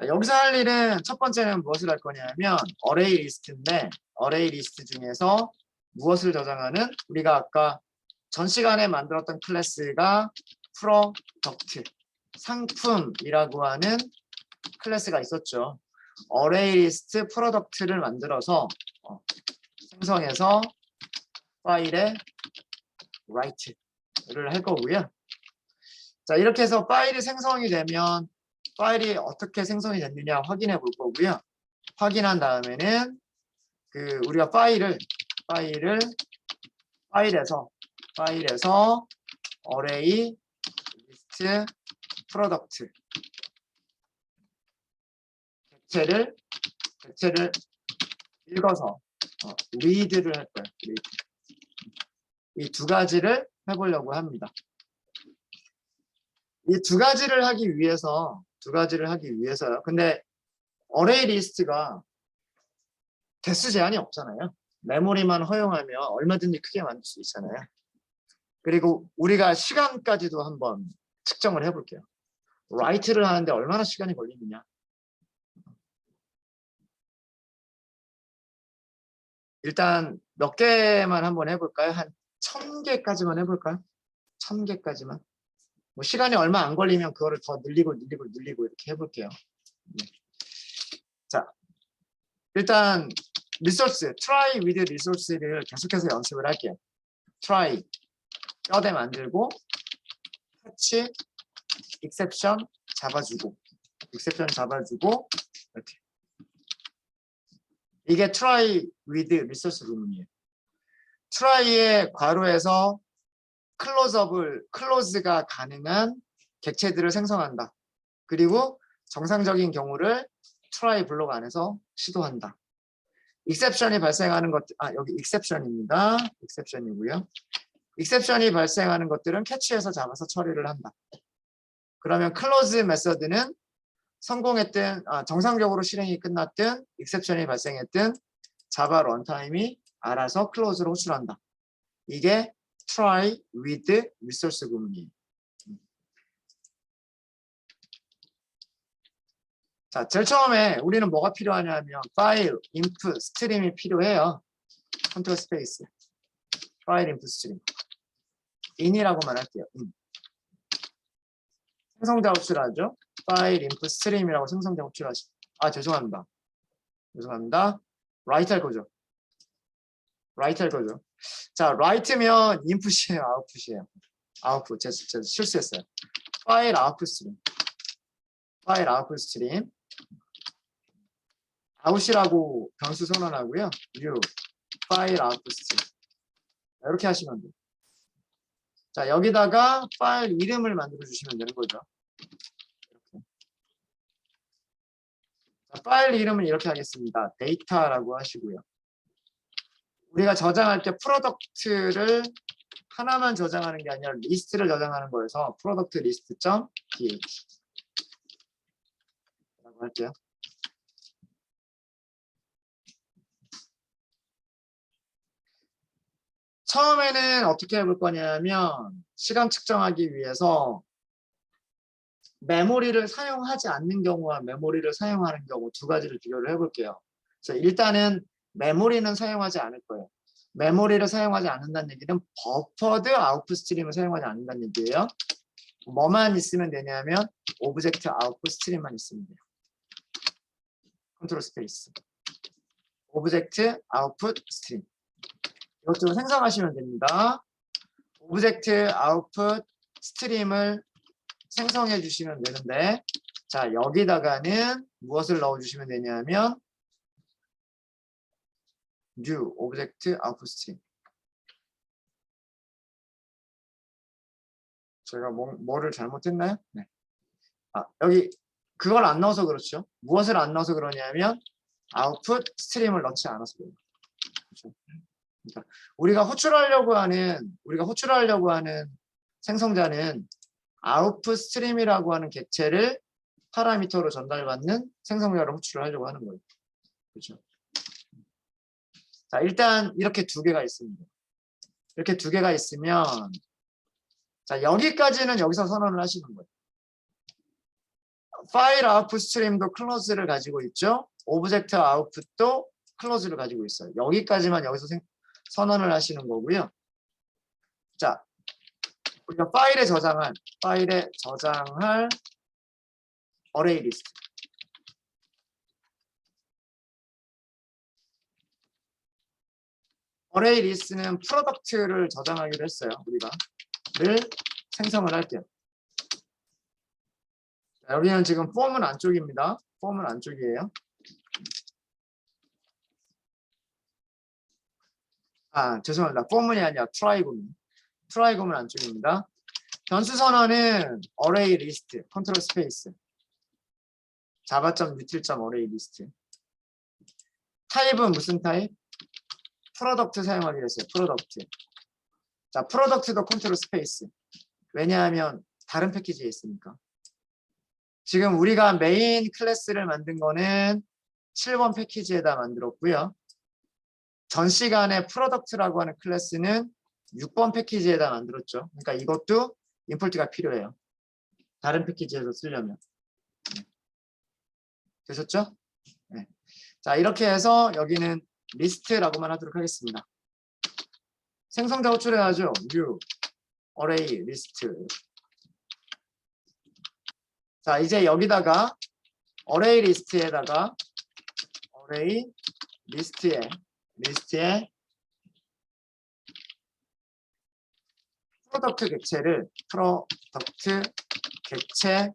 여기서 할 일은 첫 번째는 무엇을 할 거냐면 어레이 리스트인데 어레이 리스트 중에서 무엇을 저장하는 우리가 아까 전 시간에 만들었던 클래스가 프로덕트 상품이라고 하는 클래스가 있었죠. 어레이 리스트 프로덕트를 만들어서 생성해서 파일에 write를 할 거고요. 자, 이렇게 해서 파일이 생성이 되면 파일이 어떻게 생성이 됐느냐 확인해 볼 거고요. 확인한 다음에는 우리가 파일에서 어레이 리스트 프로덕트 객체를 읽어서 read를 할 거예요. 이 두 가지를 해보려고 합니다. 이 두 가지를 하기 위해서요. 근데 어레이 리스트가 개수 제한이 없잖아요. 메모리만 허용하면 얼마든지 크게 만들 수 있잖아요. 그리고 우리가 시간까지도 한번 측정을 해볼게요. write를 하는데 얼마나 시간이 걸리느냐. 일단 몇 개만 한번 해볼까요? 한 1000개까지만 해볼까요? 1000개까지만. 뭐 시간이 얼마 안 걸리면 그거를 더 늘리고 이렇게 해볼게요. 네. 자, 일단 리소스, try with resource를 계속해서 연습을 할게요. try, 뼈대 만들고 catch, exception 잡아주고 이렇게. 이게 try with resource 구문이에요. try의 괄호에서 클로즈가 가능한 객체들을 생성한다. 그리고 정상적인 경우를 try 블록 안에서 시도한다. exception이 발생하는 것들, 여기 exception입니다. exception이고요. exception이 발생하는 것들은 캐치해서 잡아서 처리를 한다. 그러면 close 메서드는 성공했든, 정상적으로 실행이 끝났든, exception이 발생했든 자바 런타임이 알아서 close로 호출한다. 이게 try with resource 구문이에요. 자, 제일 처음에 우리는 뭐가 필요하냐면 파일, input, 스트림이 필요해요. 컨트롤 스페이스. 파일, input, 스트림. in이라고만 할게요. 생성자 호출하죠. 파일, input, 스트림이라고 생성자 호출하죠. 죄송합니다. write 할 거죠. 자, write면 input이에요, output이에요. output. 제가 실수했어요. 파일, output, 스트림. 파일, output, 스트림. out이라고 변수 선언하고요. new, 파일, output, 스트림. 이렇게 하시면 돼요. 자, 여기다가 파일 이름을 만들어 주시면 되는 거죠. 이렇게. 자, 파일 이름은 이렇게 하겠습니다. 데이터라고 하시고요. 우리가 저장할 때 프로덕트를 하나만 저장하는 게 아니라 리스트를 저장하는 거여서 프로덕트 리스트.ph 라고 할게요. 처음에는 어떻게 해볼 거냐면 시간 측정하기 위해서 메모리를 사용하지 않는 경우와 메모리를 사용하는 경우 두 가지를 비교를 해볼게요. 그래서 일단은 메모리는 사용하지 않을 거예요. 메모리를 사용하지 않는다는 얘기는 버퍼드 아웃풋 스트림을 사용하지 않는다는 얘기예요. 뭐만 있으면 되냐면 오브젝트 아웃풋 스트림만 있으면 돼요. 컨트롤 스페이스. 오브젝트 아웃풋 스트림. 이것도 생성하시면 됩니다. 오브젝트 아웃풋 스트림을 생성해 주시면 되는데, 자, 여기다가는 무엇을 넣어 주시면 되냐면 new 오브젝트 아웃풋 스트림. 제가 뭐를 잘못했나요? 네. 여기 그걸 안 넣어서 그렇죠. 무엇을 안 넣어서 그러냐면 아웃풋 스트림을 넣지 않아서 그래요. 그렇죠? 그러니까 우리가 호출하려고 하는 생성자는 아웃풋 스트림이라고 하는 객체를 파라미터로 전달받는 생성자를 호출을 하려고 하는 거예요. 그렇죠? 자, 일단 이렇게 두 개가 있습니다. 이렇게 두 개가 있으면, 자, 여기까지는 여기서 선언을 하시는 거예요. 파일 아웃풋 스트림도 클로즈를 가지고 있죠. 오브젝트 아웃풋도 클로즈를 가지고 있어요. 여기까지만 여기서 선언을 하시는 거고요. 자, 우리가 파일에 저장할 어레이 리스트. 어레이 리스트는 프로덕트를 저장하기로 했어요. 우리가 를 생성을 할게요. 자, 여기는 지금 폼은 안쪽입니다. 폼은 안쪽이에요. 아, 죄송합니다. 폼이 아니라 트라이곰은 안쪽입니다. 변수 선언은 어레이 리스트, 컨트롤 스페이스, java.util. 어레이 리스트. 타입은 무슨 타입? 프로덕트 사용하기로 했어요. 프로덕트. 자, 프로덕트도 컨트롤 스페이스. 왜냐하면 다른 패키지에 있으니까. 지금 우리가 메인 클래스를 만든 거는 7번 패키지에다 만들었고요. 전 시간에 프로덕트라고 하는 클래스는 6번 패키지에다 만들었죠. 그러니까 이것도 임포트가 필요해요. 다른 패키지에서 쓰려면. 되셨죠? 네. 자, 이렇게 해서 여기는 리스트라고만 하도록 하겠습니다. 생성자 호출해야죠. new array list. 자, 이제 여기다가 array list에다가 array 리스트에 프로덕트 객체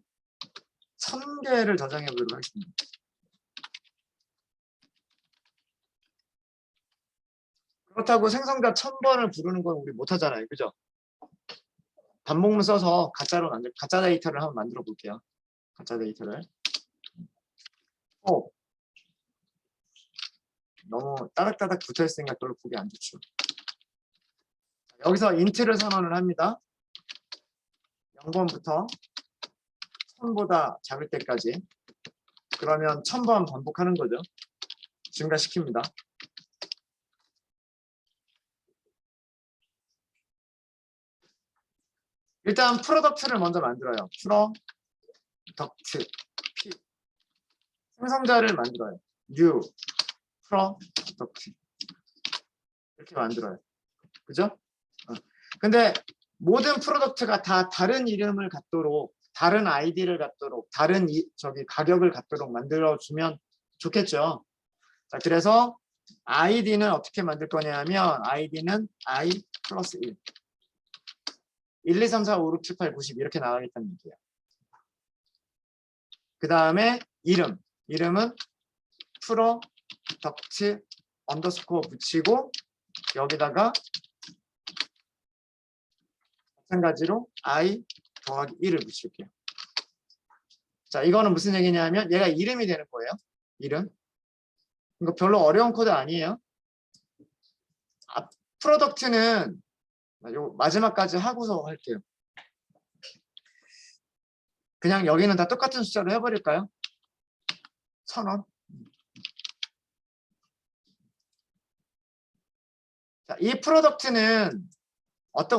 1000개를 저장해 보도록 하겠습니다. 그렇다고 생성자 1000번을 부르는 건 우리 못 하잖아요. 그죠? 반복문 써서 가짜 데이터를 한번 만들어 볼게요. 가짜 데이터를. 너무 따닥따닥 붙어 있으니까 별로 보기 안 좋죠. 여기서 인트를 선언을 합니다. 0번부터 1000보다 작을 때까지. 그러면 1000번 반복하는 거죠. 증가시킵니다. 일단 프로덕트를 먼저 만들어요. 프로덕트 P. 생성자를 만들어요. new 프로덕트. 이렇게 만들어요. 그죠? 근데 모든 프로덕트가 다 다른 이름을 갖도록, 다른 아이디를 갖도록, 다른 가격을 갖도록 만들어주면 좋겠죠. 자, 그래서 아이디는 어떻게 만들 거냐면 아이디는 i 플러스 1. 1, 2, 3, 4, 5, 6, 7, 8, 90 이렇게 나가겠다는 얘기예요. 그 다음에 이름은 프로덕트 언더스코어 붙이고 여기다가 마찬가지로 i 더하기 1을 붙일게요. 자, 이거는 무슨 얘기냐면 얘가 이름이 되는 거예요. 이름. 이거 별로 어려운 코드 아니에요. 프로덕트는 요 마지막까지 하고서 할게요. 그냥 여기는 다 똑같은 숫자로 해버릴까요? 1000원. 자, 이 프로덕트는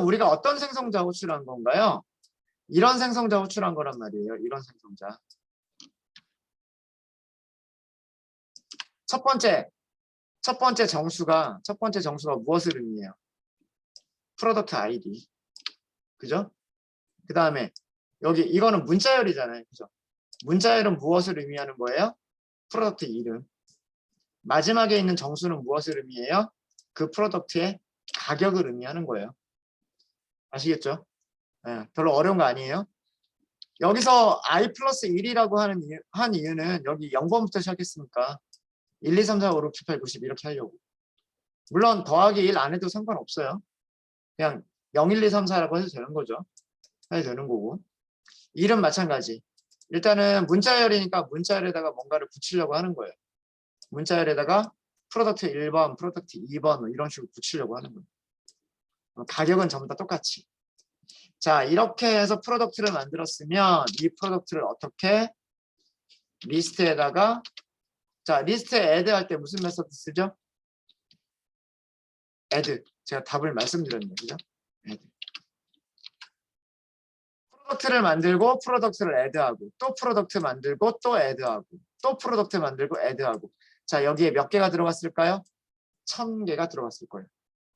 우리가 어떤 생성자 호출한 건가요? 이런 생성자 호출한 거란 말이에요. 이런 생성자. 첫 번째 정수가 무엇을 의미해요? 프로덕트 아이디. 그죠? 그 다음에 여기 이거는 문자열이잖아요. 그죠? 문자열은 무엇을 의미하는 거예요? 프로덕트 이름. 마지막에 있는 정수는 무엇을 의미해요? 그 프로덕트의 가격을 의미하는 거예요. 아시겠죠? 네, 별로 어려운 거 아니에요. 여기서 i 플러스 1이라고 한 이유는 여기 0번부터 시작했으니까 1, 2, 3, 4, 5, 6, 7, 8, 90 이렇게 하려고. 물론 더하기 1 안 해도 상관없어요. 그냥 0, 1, 2, 3, 4라고 해도 되는 거죠. 해도 되는 거고. 이름 마찬가지. 일단은 문자열이니까 문자열에다가 뭔가를 붙이려고 하는 거예요. 문자열에다가 프로덕트 1번, 프로덕트 2번 이런 식으로 붙이려고 하는 거예요. 가격은 전부 다 똑같이. 자, 이렇게 해서 프로덕트를 만들었으면 이 프로덕트를 어떻게 리스트에다가 리스트에 add 할 때 무슨 메서드 쓰죠? add. 제가 답을 말씀드렸네요. 그죠? add. 프로덕트를 만들고 프로덕트를 애드하고 또 프로덕트 만들고 또 애드하고 또 프로덕트 만들고 애드하고. 자, 여기에 몇 개가 들어갔을까요? 1000개가 들어갔을 거예요.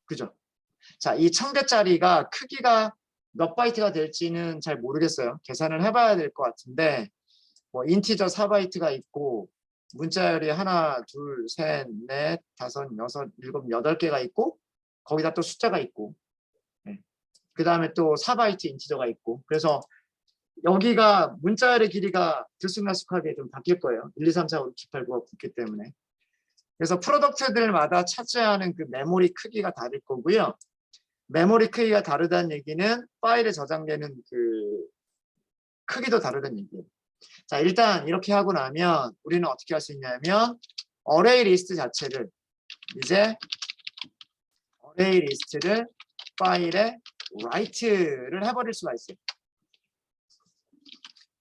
그죠? 자, 이 1000개짜리가 크기가 몇 바이트가 될지는 잘 모르겠어요. 계산을 해봐야 될 것 같은데 뭐 인티저 4바이트가 있고 문자열이 하나, 둘, 셋, 넷, 다섯, 여섯, 일곱, 8개가 있고 거기다 또 숫자가 있고 그 다음에 또 4바이트 인티저가 있고 그래서 여기가 문자열의 길이가 들쑥날쑥하게 좀 바뀔 거예요. 1, 2, 3, 4, 5, 6, 7, 8, 9가 붙기 때문에. 그래서 프로덕트들마다 차지하는 그 메모리 크기가 다를 거고요. 메모리 크기가 다르다는 얘기는 파일에 저장되는 그 크기도 다르다는 얘기예요. 자, 일단 이렇게 하고 나면 우리는 어떻게 할 수 있냐면 어레이 리스트 자체를 이제 어레이 리스트를 파일에 write를 해버릴 수가 있어요.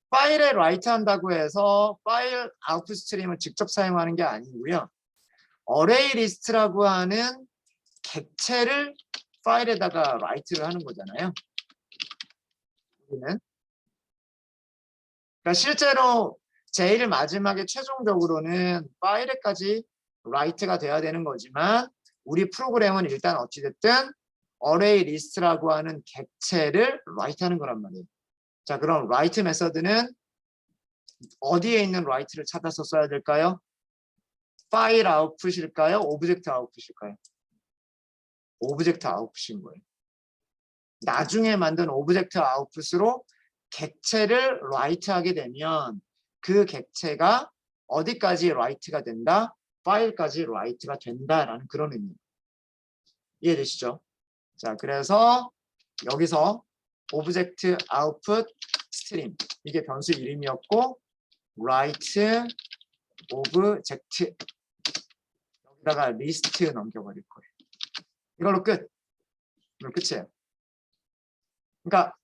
파일에 write 한다고 해서 파일 아웃풋 스트림을 직접 사용하는 게 아니고요. 어레이 리스트라고 하는 객체를 파일에다가 write를 하는 거잖아요. 여기는. 그러니까 실제로 제일 마지막에 최종적으로는 파일에까지 write가 돼야 되는 거지만 우리 프로그램은 일단 어찌됐든 어레이 리스트라고 하는 객체를 write 하는 거란 말이에요. 자, 그럼 write 메서드는 어디에 있는 write를 찾아서 써야 될까요? 파일 아웃풋일까요? 오브젝트 아웃풋일까요? 오브젝트 아웃풋인 거예요. 나중에 만든 오브젝트 아웃풋으로 객체를 write하게 되면 그 객체가 어디까지 write가 된다? 파일까지 write가 된다라는 그런 의미예요. 이해되시죠? 자, 그래서 여기서 오브젝트 아웃풋 스트림 이게 변수 이름이었고 write 오브젝트 여기다가 리스트 넘겨버릴 거예요. 이걸로 끝. 이걸로 끝이에요. 그러니까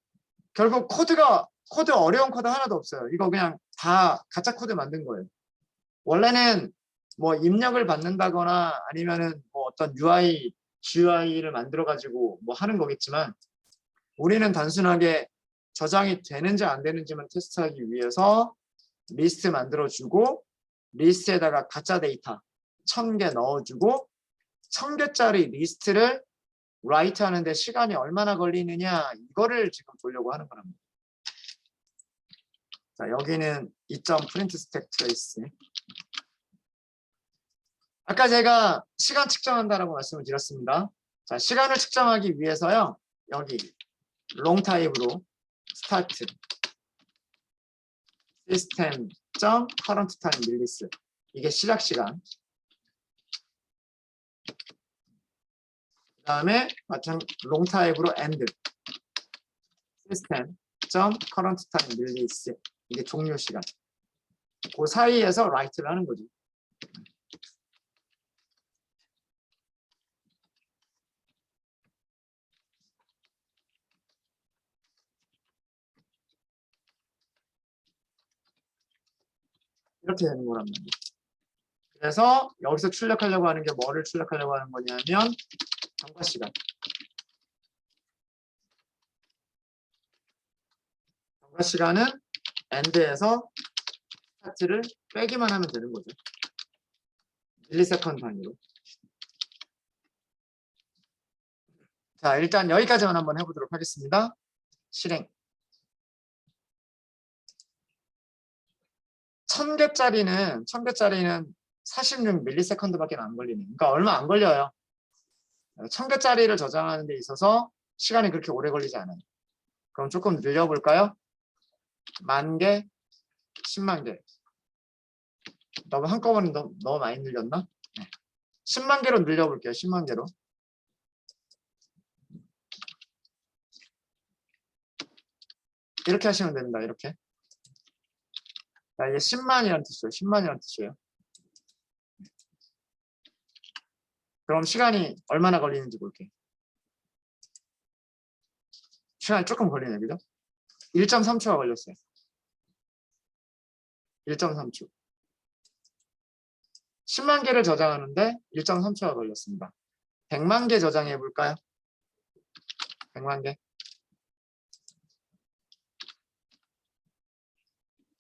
결국 코드 어려운 코드 하나도 없어요. 이거 그냥 다 가짜 코드 만든 거예요. 원래는 뭐 입력을 받는다거나 아니면은 뭐 어떤 UI, GUI를 만들어 가지고 뭐 하는 거겠지만 우리는 단순하게 저장이 되는지 안 되는지만 테스트하기 위해서 리스트 만들어주고 리스트에다가 가짜 데이터 1000개 넣어주고 1000개짜리 리스트를 write 하는데 시간이 얼마나 걸리느냐 이거를 지금 보려고 하는 거랍니다. 자, 여기는 2.print stack trace. 아까 제가 시간 측정한다라고 말씀을 드렸습니다. 자, 시간을 측정하기 위해서요. 여기 long 타입으로 start system.current time 밀리스 이게 시작 시간. 그 다음에 마찬 long 타입으로 end system.current time 밀리스 이게 종료 시간. 그 사이에서 write를 하는 거죠. 이렇게 되는 거란 말이에요. 그래서 여기서 출력하려고 하는 게 뭐를 출력하려고 하는 거냐면 경과 시간. 경과 시간은 end에서 스타트를 빼기만 하면 되는 거죠. 밀리세컨드 단위로. 자, 일단 여기까지만 한번 해보도록 하겠습니다. 실행. 1000개짜리는 46ms밖에 안 걸리네. 그러니까 얼마 안 걸려요. 1000개짜리를 저장하는 데 있어서 시간이 그렇게 오래 걸리지 않아요. 그럼 조금 늘려볼까요? 10,000개, 10만 개. 너무 한꺼번에 너무 많이 늘렸나? 네. 10만 개로 늘려볼게요. 10만 개로. 이렇게 하시면 됩니다. 이렇게. 자, 이게 10만이라는 뜻이에요. 10만이라는 뜻이에요. 그럼 시간이 얼마나 걸리는지 볼게요. 시간이 조금 걸리네요. 그죠? 1.3초가 걸렸어요. 1.3초. 10만 개를 저장하는데 1.3초가 걸렸습니다. 100만 개 저장해 볼까요? 100만 개.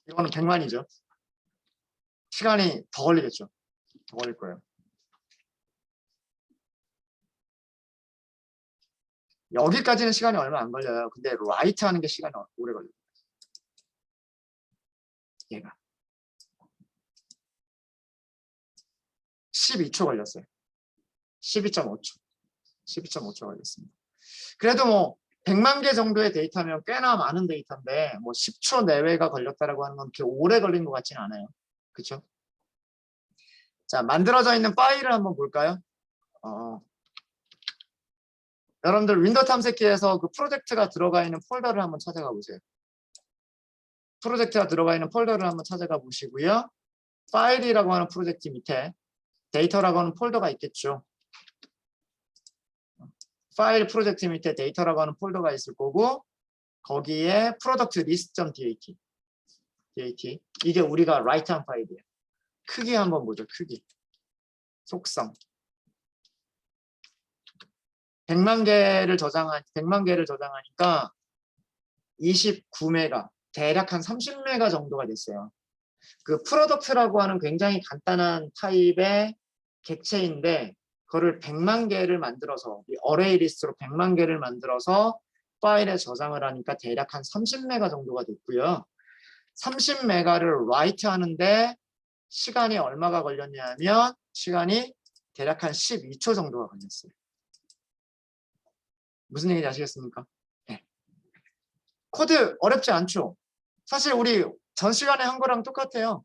이거는 100만이죠. 시간이 더 걸리겠죠. 더 걸릴 거예요. 여기까지는 시간이 얼마 안 걸려요. 근데 라이트 하는 게 시간이 오래 걸려요. 얘가 12초 걸렸어요. 12.5초. 12.5초 걸렸습니다. 그래도 뭐 100만 개 정도의 데이터면 꽤나 많은 데이터인데 뭐 10초 내외가 걸렸다라고 하는 건 그렇게 오래 걸린 것 같지는 않아요. 그렇죠? 자, 만들어져 있는 파일을 한번 볼까요? 여러분들 윈도우 탐색기에서 그 프로젝트가 들어가 있는 폴더를 한번 찾아가 보세요. 프로젝트가 들어가 있는 폴더를 한번 찾아가 보시고요. 파일이라고 하는 프로젝트 밑에 데이터라고 하는 폴더가 있겠죠. 파일 프로젝트 밑에 데이터라고 하는 폴더가 있을 거고 거기에 프로덕트 리스트.dat 이게 우리가 라이트한 파일이에요. 크기 한번 보죠. 크기. 속성. 100만 개를 저장하니까 29메가, 대략 한 30메가 정도가 됐어요. 그 프로덕트라고 하는 굉장히 간단한 타입의 객체인데 그거를 100만 개를 만들어서 이 어레이 리스트로 100만 개를 만들어서 파일에 저장을 하니까 대략 한 30메가 정도가 됐고요. 30메가를 라이트 하는데 시간이 얼마가 걸렸냐면 시간이 대략 한 12초 정도가 걸렸어요. 무슨 얘기인지 아시겠습니까? 네. 코드 어렵지 않죠? 사실 우리 전 시간에 한 거랑 똑같아요.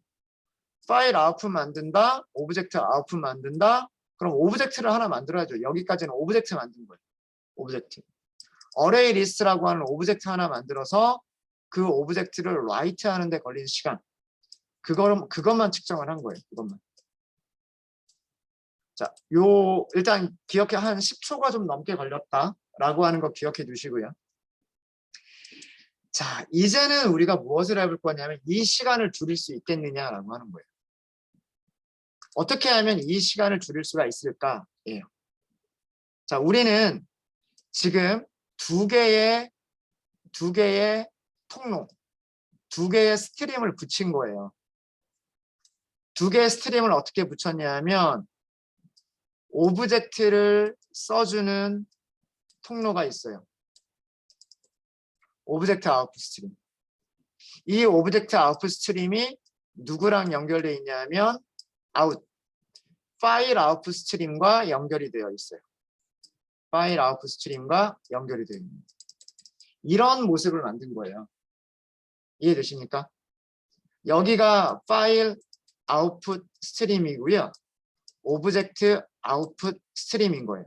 파일 아웃풋 만든다, 오브젝트 아웃풋 만든다. 그럼 오브젝트를 하나 만들어야죠. 여기까지는 오브젝트 만든 거예요. 오브젝트. 어레이 리스트라고 하는 오브젝트 하나 만들어서 그 오브젝트를 라이트 하는데 걸린 시간. 그것만 측정을 한 거예요. 그것만. 자, 일단 기억해 한 10초가 좀 넘게 걸렸다라고 하는 거 기억해 두시고요. 자, 이제는 우리가 무엇을 해볼 거냐면 이 시간을 줄일 수 있겠느냐라고 하는 거예요. 어떻게 하면 이 시간을 줄일 수가 있을까? 예요. 자, 우리는 지금 두 개의 통로, 두 개의 스트림을 붙인 거예요. 두 개의 스트림을 어떻게 붙였냐면 오브젝트를 써주는 통로가 있어요. 오브젝트 아웃풋 스트림. 이 오브젝트 아웃풋 스트림이 누구랑 연결되어 있냐면 파일 아웃풋 스트림과 연결이 되어 있어요. 파일 아웃풋 스트림과 연결이 되어 있는 이런 모습을 만든 거예요. 이해되십니까? 여기가 파일 아웃풋 스트림이고요. 오브젝트 아웃풋 스트림인 거예요.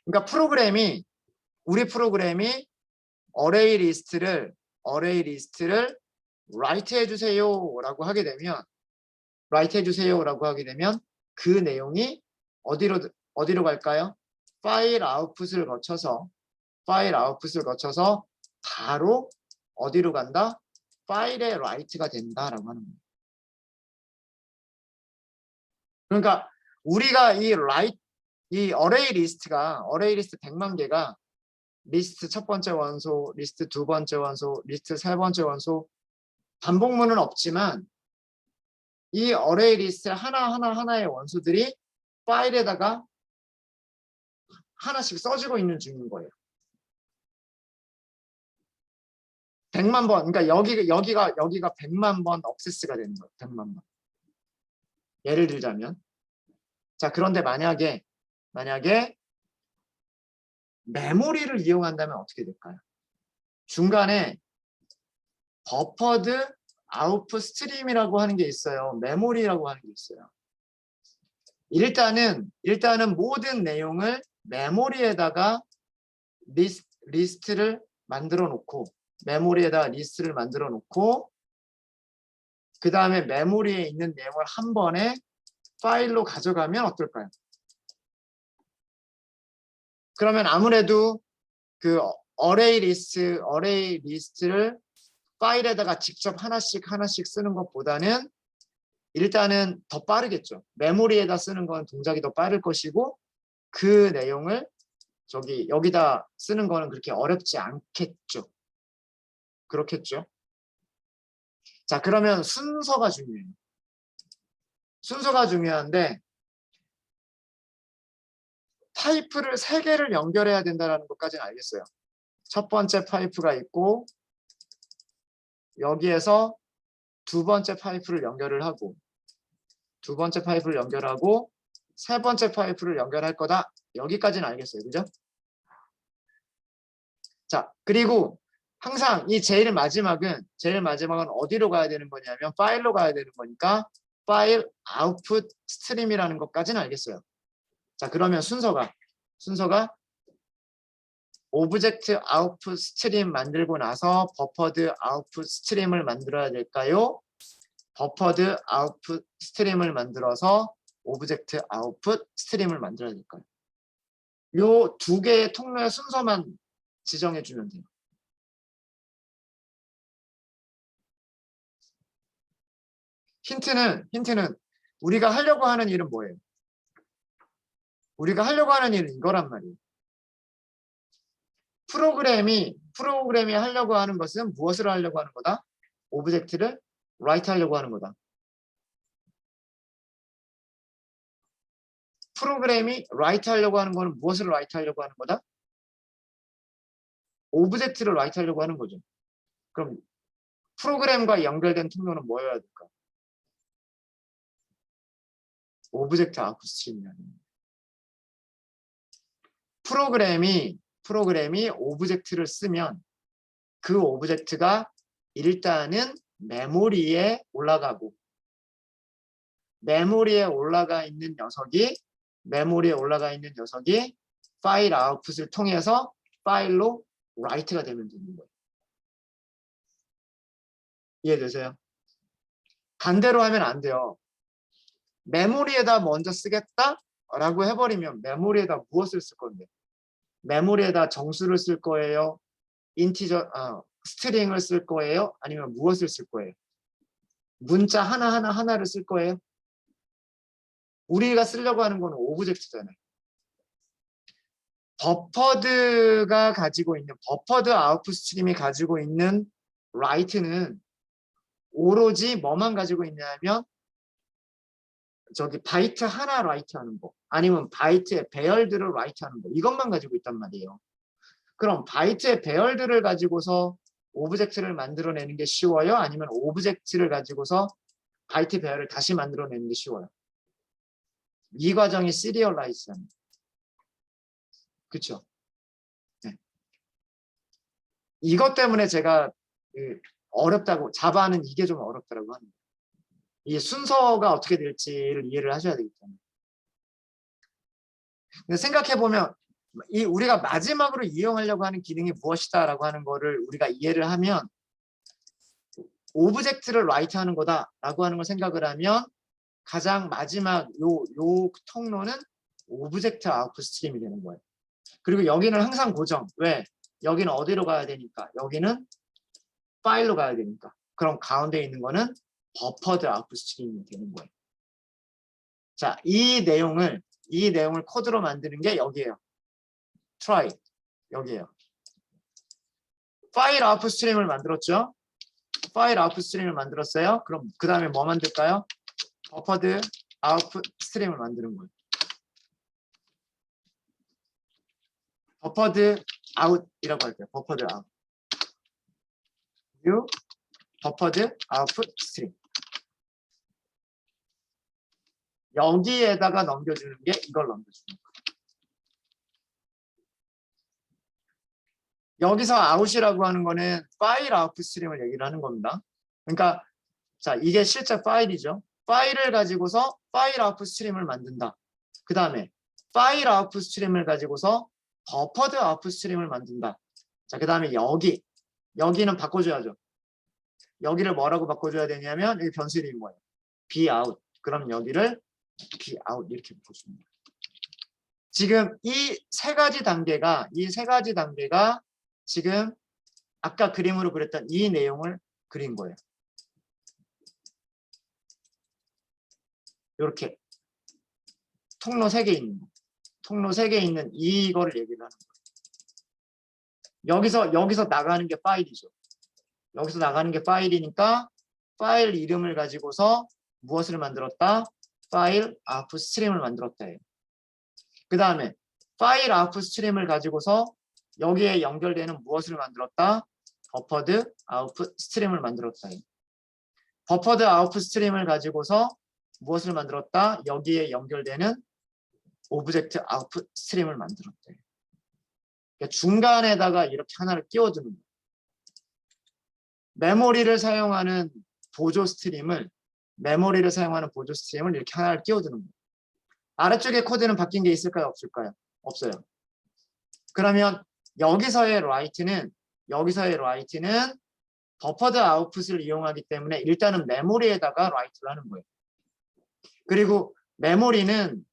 그러니까 우리 프로그램이 어레이 리스트를 라이트 해주세요라고 하게 되면 그 내용이 어디로 갈까요? 파일 아웃풋을 거쳐서 바로 어디로 간다? 파일에 라이트가 된다라고 하는 거예요. 그러니까 우리가 이 어레이 리스트 100만 개가 리스트 첫 번째 원소, 리스트 두 번째 원소, 리스트 세 번째 원소 반복문은 없지만 이 어레이 리스트 하나의 원소들이 파일에다가 하나씩 써지고 있는 중인 거예요. 100만 번, 그러니까 여기가 100만 번 억세스가 되는 거예요. 100만 번. 예를 들자면 자, 그런데 만약에 메모리를 이용한다면 어떻게 될까요? 중간에 버퍼드 아웃풋 스트림이라고 하는 게 있어요. 메모리라고 하는 게 있어요. 일단은 모든 내용을 메모리에다가 리스트를 만들어 놓고 그 다음에 메모리에 있는 내용을 한 번에 파일로 가져가면 어떨까요? 그러면 아무래도 그 어레이 리스트를 파일에다가 직접 하나씩 쓰는 것보다는 일단은 더 빠르겠죠. 메모리에다 쓰는 건 동작이 더 빠를 것이고 그 내용을 여기다 쓰는 거는 그렇게 어렵지 않겠죠. 그렇겠죠. 자, 그러면 순서가 중요해요. 순서가 중요한데 파이프를 3개를 연결해야 된다는 것까지는 알겠어요. 첫 번째 파이프가 있고 여기에서 두 번째 파이프를 연결을 하고 두 번째 파이프를 연결하고 세 번째 파이프를 연결할 거다. 여기까지는 알겠어요. 그죠? 자, 그리고 항상 이 제일 마지막은 어디로 가야 되는 거냐면 파일로 가야 되는 거니까 파일 아웃풋 스트림이라는 것까지는 알겠어요. 자, 그러면 순서가 오브젝트 아웃풋 스트림 만들고 나서 버퍼드 아웃풋 스트림을 만들어야 될까요? 버퍼드 아웃풋 스트림을 만들어서 오브젝트 아웃풋 스트림을 만들어야 될까요? 요 2개의 통로의 순서만 지정해 주면 돼요. 힌트는 우리가 하려고 하는 일은 뭐예요? 우리가 하려고 하는 일은 이거란 말이에요. 프로그램이 하려고 하는 것은 무엇을 하려고 하는 거다? 오브젝트를 라이트 하려고 하는 거다. 프로그램이 라이트 하려고 하는 거는 무엇을 라이트 하려고 하는 거다? 오브젝트를 라이트 하려고 하는 거죠. 그럼 프로그램과 연결된 통로는 뭐여야 될까? 오브젝트 아웃풋 스트림이라는 거예요. 프로그램이 오브젝트를 쓰면 그 오브젝트가 일단은 메모리에 올라가고 메모리에 올라가 있는 녀석이 파일 아웃풋을 통해서 파일로 라이트가 되면 되는 거예요. 이해되세요? 반대로 하면 안 돼요. 메모리에다 먼저 쓰겠다라고 해버리면 메모리에다 무엇을 쓸 건데? 메모리에다 정수를 쓸 거예요? 스트링을 쓸 거예요? 아니면 무엇을 쓸 거예요? 문자 하나를 쓸 거예요? 우리가 쓰려고 하는 거는 오브젝트잖아요. 버퍼드가 가지고 있는 버퍼드 아웃풋 스트림이 가지고 있는 라이트는 오로지 뭐만 가지고 있냐면 저기 바이트 하나 라이트 하는 거 아니면 바이트의 배열들을 라이트 하는 거 이것만 가지고 있단 말이에요. 그럼 바이트의 배열들을 가지고서 오브젝트를 만들어내는 게 쉬워요? 아니면 오브젝트를 가지고서 바이트 배열을 다시 만들어내는 게 쉬워요? 이 과정이 시리얼라이즈잖아요. 그렇죠? 네. 이것 때문에 제가 어렵다고 자바는 이게 좀 어렵다고 합니다. 이 순서가 어떻게 될지를 이해를 하셔야 되기 때문에. 근데 생각해보면 우리가 마지막으로 이용하려고 하는 기능이 무엇이다라고 하는 거를 우리가 이해를 하면 오브젝트를 라이트 하는 거다라고 하는 걸 생각을 하면 가장 마지막 요 통로는 오브젝트 아웃풋 스트림이 되는 거예요. 그리고 여기는 항상 고정. 왜? 여기는 어디로 가야 되니까? 여기는 파일로 가야 되니까. 그럼 가운데 있는 거는 버퍼드 아웃풋 스트림이 되는 거예요. 자, 이 내용을 코드로 만드는 게 여기에요. try 여기에요. 파일 아웃풋 스트림을 만들었죠? 파일 아웃풋 스트림을 만들었어요. 그럼 그 다음에 뭐 만들까요? 버퍼드 아웃풋 스트림을 만드는 거예요. 버퍼드 아웃이라고 할게요. 버퍼드 아웃. new 버퍼드 아웃풋 스트림. 여기에다가 넘겨주는 게 이걸 넘겨주는 거예요. 여기서 아웃이라고 하는 거는 파일 아웃풋 스트림을 얘기를 하는 겁니다. 그러니까 자, 이게 실제 파일이죠. 파일을 가지고서 파일 아웃풋 스트림을 만든다. 그 다음에 파일 아웃풋 스트림을 가지고서 버퍼드 아웃풋 스트림을 만든다. 자, 그 다음에 여기는 바꿔줘야죠. 여기를 뭐라고 바꿔줘야 되냐면 이 변수 이름이 뭐예요? b out. 그럼 여기를 b out 이렇게 바꿔주는 거예요. 지금 이 세 가지 단계가 지금 아까 그림으로 그렸던 이 내용을 그린 거예요. 이렇게 통로 3개 있는 거. 통로 3개 있는 이거를 얘기를 하는 거예요. 여기서 나가는 게 파일이죠. 여기서 나가는 게 파일이니까 파일 이름을 가지고서 무엇을 만들었다? 파일 아웃풋 스트림을 만들었다 해요. 그 다음에 파일 아웃풋 스트림을 가지고서 여기에 연결되는 무엇을 만들었다? 버퍼드 아웃풋 스트림을 만들었다 해요. 버퍼드 아웃풋 스트림을 가지고서 무엇을 만들었다? 여기에 연결되는 오브젝트 아웃풋 스트림을 만들었다 해요. 그러니까 중간에다가 이렇게 하나를 끼워주는 거예요. 메모리를 사용하는 보조 스트림을 이렇게 하나를 끼워주는 거예요. 아래쪽에 코드는 바뀐 게 있을까요? 없을까요? 없어요. 그러면 여기서의 write는 버퍼드 아웃풋을 이용하기 때문에 일단은 메모리에다가 write를 하는 거예요. 그리고 메모리는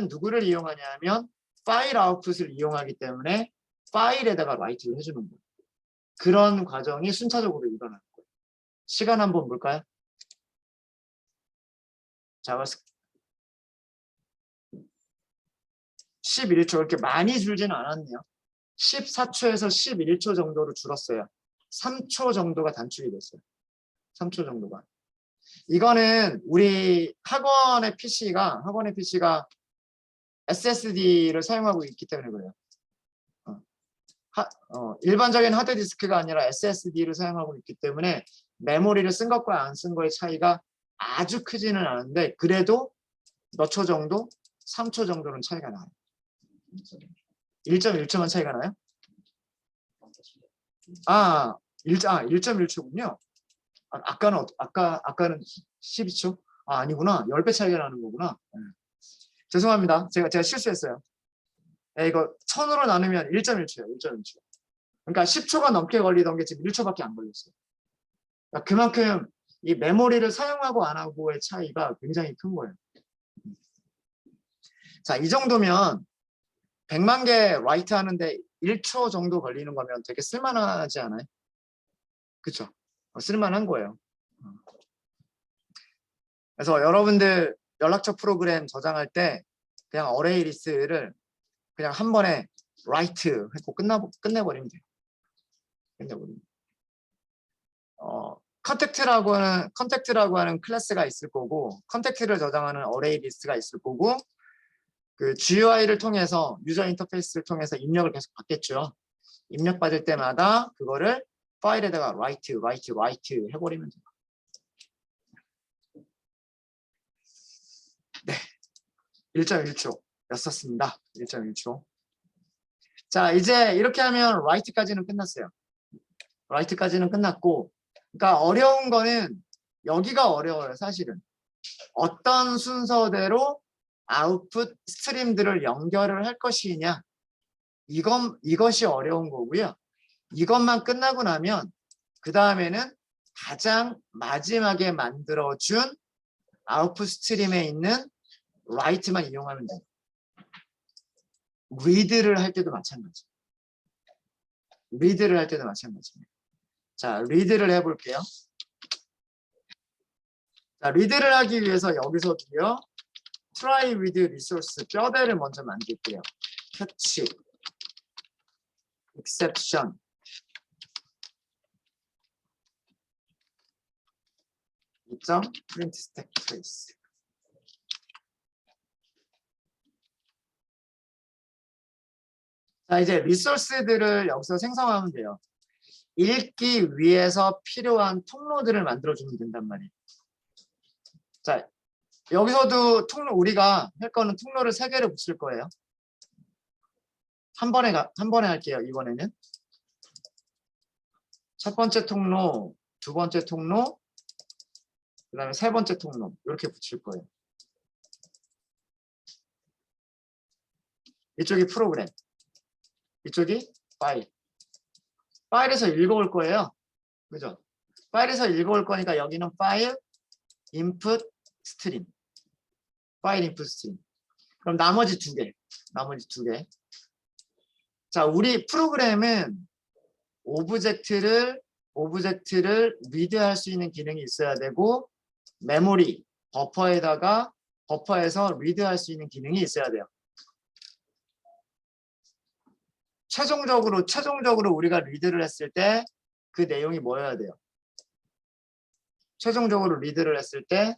누구를 이용하냐 하면 파일 아웃풋을 이용하기 때문에 파일에다가 write를 해주는 거예요. 그런 과정이 순차적으로 일어나는 거예요. 시간 한번 볼까요? 자바스크립트 11초 이렇게 많이 줄지는 않았네요. 14초에서 11초 정도로 줄었어요. 3초 정도가 단축이 됐어요. 3초 정도가. 이거는 우리 학원의 PC가 SSD를 사용하고 있기 때문에 그래요. 일반적인 하드디스크가 아니라 SSD를 사용하고 있기 때문에 메모리를 쓴 것과 안 쓴 거의 차이가 아주 크지는 않은데 그래도 몇 초 정도? 3초 정도는 차이가 나요. 1.1초만 차이가 나요? 1.1초군요. 아까는 12초? 아니구나. 10배 차이가 나는 거구나. 죄송합니다. 제가 실수했어요. 이거 1000으로 나누면 1.1초예요. 1.1초. 그러니까 10초가 넘게 걸리던 게 지금 1초밖에 안 걸렸어요. 그러니까 그만큼 이 메모리를 사용하고 안 하고의 차이가 굉장히 큰 거예요. 자, 이 정도면 100만 개 라이트 하는데 1초 정도 걸리는 거면 되게 쓸만하지 않아요? 그쵸? 쓸만한 거예요. 그래서 여러분들 연락처 프로그램 저장할 때 그냥 어레이 리스트를 그냥 한 번에 write 했고 끝내버리면 돼요. 컨택트라고 하는 클래스가 있을 거고 컨택트를 저장하는 어레이 리스트가 있을 거고 그 GUI를 통해서 유저 인터페이스를 통해서 입력을 계속 받겠죠. 입력 받을 때마다 그거를 파일에다가 write 해버리면 돼요. 네, 1.1초였었습니다. 1.1초. 자, 이제 이렇게 하면 write까지는 끝났어요. write까지는 끝났고, 그러니까 어려운 거는 여기가 어려워요, 사실은. 어떤 순서대로 아웃풋 스트림들을 연결을 할 것이냐, 이것이 어려운 거고요. 이것만 끝나고 나면 그 다음에는 가장 마지막에 만들어준 아웃풋 스트림에 있는 write만 이용하면 돼요. read를 할 때도 마찬가지. 자, read를 해볼게요. 자, read를 하기 위해서 여기서도요. try with resource 뼈대를 먼저 만들게요. catch exception print stack trace. 자, 이제 리소스들을 여기서 생성하면 돼요. 읽기 위해서 필요한 통로들을 만들어주면 된단 말이에요. 자, 여기서도 우리가 할 거는 통로를 3개를 붙일 거예요. 한 번에 할게요, 이번에는. 첫 번째 통로, 두 번째 통로, 그 다음에 세 번째 통로, 이렇게 붙일 거예요. 이쪽이 프로그램, 이쪽이 파일. 파일에서 읽어올 거예요. 그죠? 파일에서 읽어올 거니까 여기는 파일, 인풋, 스트림. 파일, 인풋, 스트림. 그럼 나머지 두 개. 자, 우리 프로그램은 오브젝트를 리드할 수 있는 기능이 있어야 되고 메모리, 버퍼에서 리드할 수 있는 기능이 있어야 돼요. 최종적으로 우리가 리드를 했을 때 그 내용이 뭐여야 돼요? 최종적으로 리드를 했을 때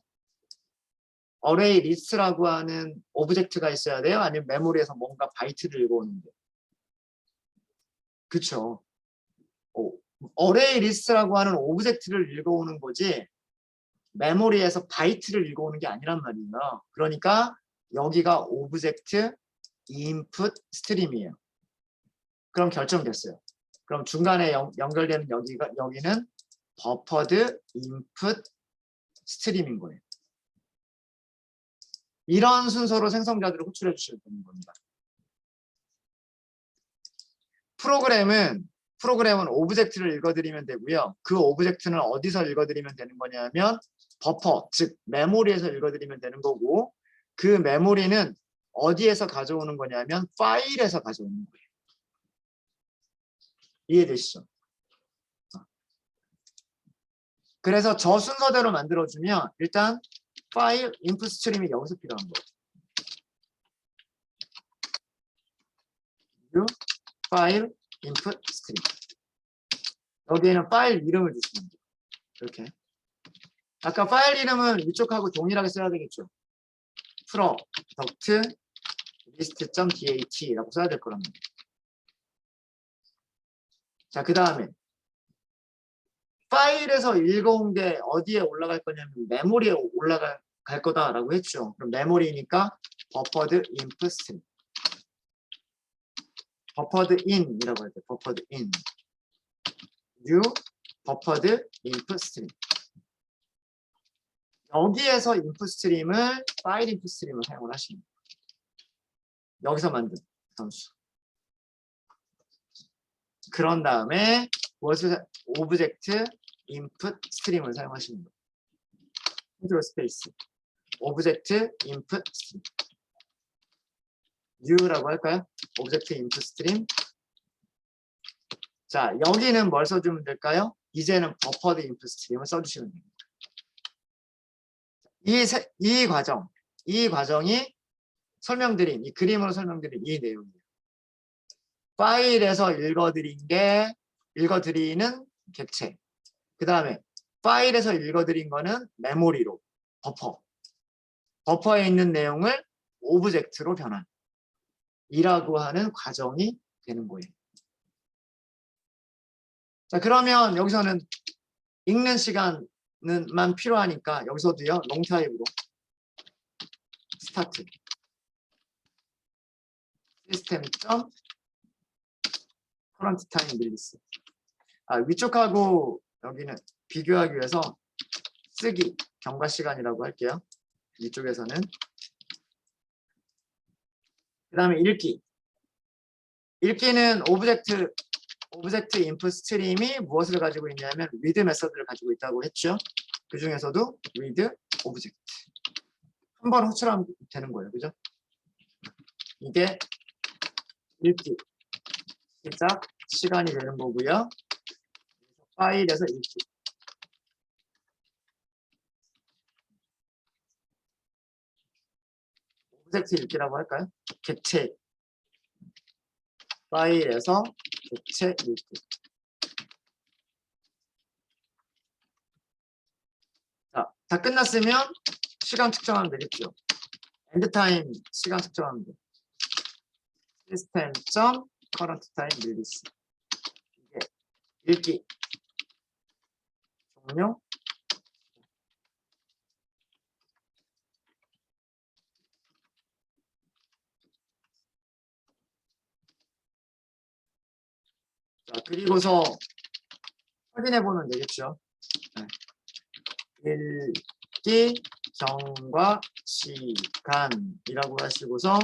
어레이 리스트라고 하는 오브젝트가 있어야 돼요? 아니면 메모리에서 뭔가 바이트를 읽어오는 게? 그쵸. 어레이 리스트라고 하는 오브젝트를 읽어오는 거지 메모리에서 바이트를 읽어오는 게 아니란 말이에요. 그러니까 여기가 오브젝트 인풋 스트림이에요. 그럼 결정됐어요. 그럼 중간에 연결되는 여기는 버퍼드 인풋 스트림인 거예요. 이런 순서로 생성자들을 호출해 주시면 되는 겁니다. 프로그램은 오브젝트를 읽어드리면 되고요. 그 오브젝트는 어디서 읽어드리면 되는 거냐면 버퍼, 즉 메모리에서 읽어드리면 되는 거고 그 메모리는 어디에서 가져오는 거냐면 파일에서 가져오는 거예요. 이해되시죠? 그래서 저 순서대로 만들어주면 일단 파일 인풋 스트림이 여기서 필요한 거예요. 파일 인풋 스트림. 여기에는 파일 이름을 주시면 돼요. 이렇게. 아까 파일 이름은 이쪽하고 동일하게 써야 되겠죠. product list.dat 라고 써야 될 거랍니다. 자, 그 다음에 파일에서 읽어온 게 어디에 올라갈 거냐면 메모리에 올라갈 거다라고 했죠. 그럼 메모리니까 buffered input stream. buffered in이라고 할 때 buffered in. new buffered input stream. 여기에서 인풋 스트림을 파일 인풋 스트림을 사용을 하십니다. 여기서 만든 함수. 그런 다음에 무엇을 오브젝트 인풋 스트림을 사용하시는 거예요. 컨트롤 스페이스. 오브젝트 인풋 스트림. new라고 할까요? 오브젝트 인풋 스트림. 자, 여기는 뭘 써주면 될까요? 이제는 버퍼드 인풋 스트림을 써주시면 됩니다. 이 과정이 설명드린, 이 그림으로 설명드린 이 내용이에요. 파일에서 읽어드리는 객체. 그 다음에 파일에서 읽어드린 거는 메모리로, 버퍼에 있는 내용을 오브젝트로 변환. 이라고 하는 과정이 되는 거예요. 자, 그러면 여기서는 읽는 시간만 필요하니까 여기서도요, 롱타입으로 스타트. 시스템.current time release. 위쪽하고 여기는 비교하기 위해서 쓰기 경과 시간이라고 할게요. 이쪽에서는. 그 다음에 읽기는 오브젝트 인풋 스트림이 무엇을 가지고 있냐면 read 메서드를 가지고 있다고 했죠. 그 중에서도 read 오브젝트. 한 번 호출하면 되는 거예요. 그죠? 이게 읽기 시작 시간이 되는 거고요. 파일에서 읽기. 오브젝트 읽기라고 할까요? 객체. 파일에서 객체 읽기. 자, 다 끝났으면 시간 측정하면 되겠죠. 엔드타임 시간 측정하면 돼요. 시스템.current time release. 이게 읽기 종료. 자, 그리고서 확인해 보면 되겠죠. 읽기 경과 시간이라고 하시고서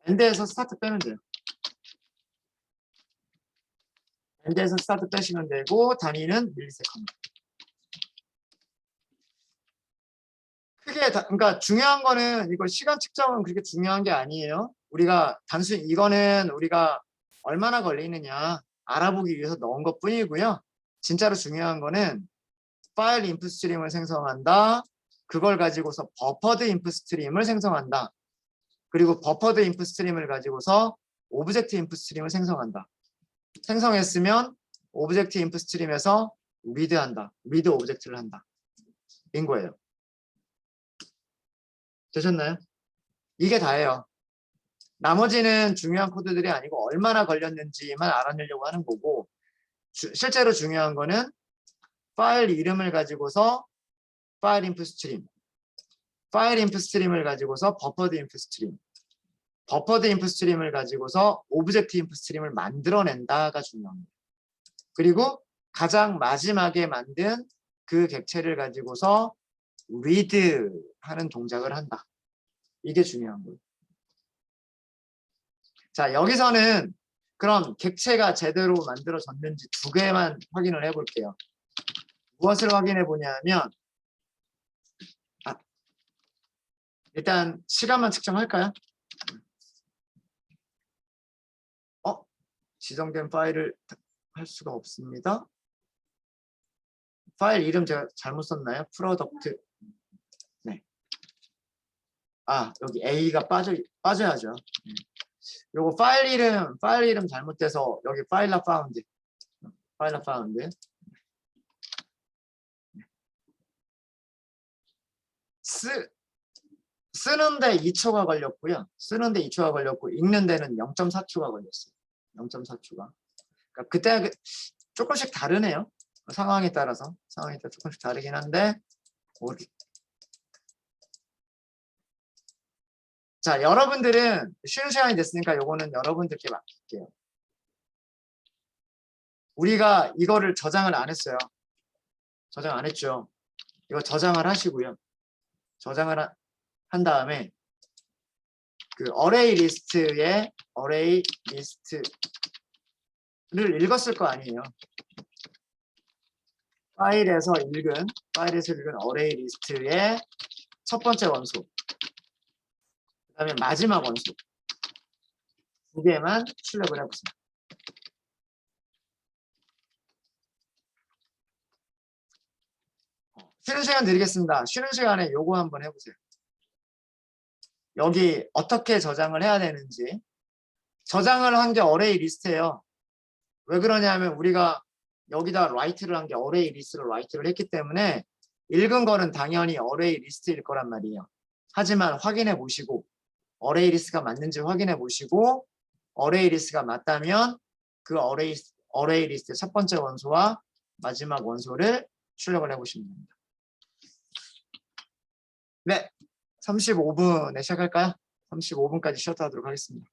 엔드에서 스타트 빼면 돼요. 엔드에서 스타트 빼시면 되고 단위는 밀리세컨드. 그러니까 중요한 거는 이거 시간 측정은 그렇게 중요한 게 아니에요. 우리가 단순히 이거는 우리가 얼마나 걸리느냐 알아보기 위해서 넣은 것 뿐이고요. 진짜로 중요한 거는 파일 인풋 스트림을 생성한다. 그걸 가지고서 버퍼드 인풋 스트림을 생성한다. 그리고 버퍼드 인풋 스트림을 가지고서 오브젝트 인풋 스트림을 생성한다. 생성했으면 오브젝트 인풋 스트림에서 리드한다. 리드 오브젝트를 한다. 인 거예요. 되셨나요? 이게 다예요. 나머지는 중요한 코드들이 아니고 얼마나 걸렸는지만 알아내려고 하는 거고 실제로 중요한 거는 파일 이름을 가지고서 파일 인풋 스트림, 파일 인풋 스트림을 가지고서 버퍼드 인풋 스트림, 버퍼드 인풋 스트림을 가지고서 오브젝트 인풋 스트림을 만들어낸다가 중요합니다. 그리고 가장 마지막에 만든 그 객체를 가지고서 read 하는 동작을 한다. 이게 중요한 거예요. 자, 여기서는 그럼 객체가 제대로 만들어졌는지 두 개만 확인을 해볼게요. 무엇을 확인해 보냐면 일단 시간만 측정할까요? 지정된 파일을 할 수가 없습니다. 파일 이름 제가 잘못 썼나요? 프로덕트. 네. 여기 A가 빠져야죠. 요거 파일 이름 잘못돼서 여기 파일러 파운드. 쓰는데 2초가 걸렸고요. 쓰는데 2초가 걸렸고 읽는 데는 0.4초가 걸렸어요. 0.4초가. 그러니까 그때 조금씩 다르네요. 상황에 따라서 조금씩 다르긴 한데 자, 여러분들은 쉬는 시간이 됐으니까 요거는 여러분들께 맡길게요. 우리가 이거를 저장을 안 했어요. 저장 안 했죠. 이거 저장을 하시고요. 저장을 한 다음에 그 어레이 리스트를 읽었을 거 아니에요. 파일에서 읽은 어레이 리스트의 첫 번째 원소, 그 다음에 마지막 원소 두 개만 출력을 해보세요. 쉬는 시간 드리겠습니다. 쉬는 시간에 요거 한번 해보세요. 여기 어떻게 저장을 해야 되는지. 저장을 한 게 어레이 리스트예요. 왜 그러냐면 우리가 여기다 라이트를 한 게 어레이 리스트로 라이트를 했기 때문에 읽은 거는 당연히 어레이 리스트일 거란 말이에요. 하지만 확인해 보시고 어레이 리스트가 맞는지 확인해 보시고 어레이 리스트가 맞다면 그 어레이 리스트의 첫 번째 원소와 마지막 원소를 출력을 해보시면 됩니다. 네, 35분에 시작할까요? 35분까지 쉬었다 하도록 하겠습니다.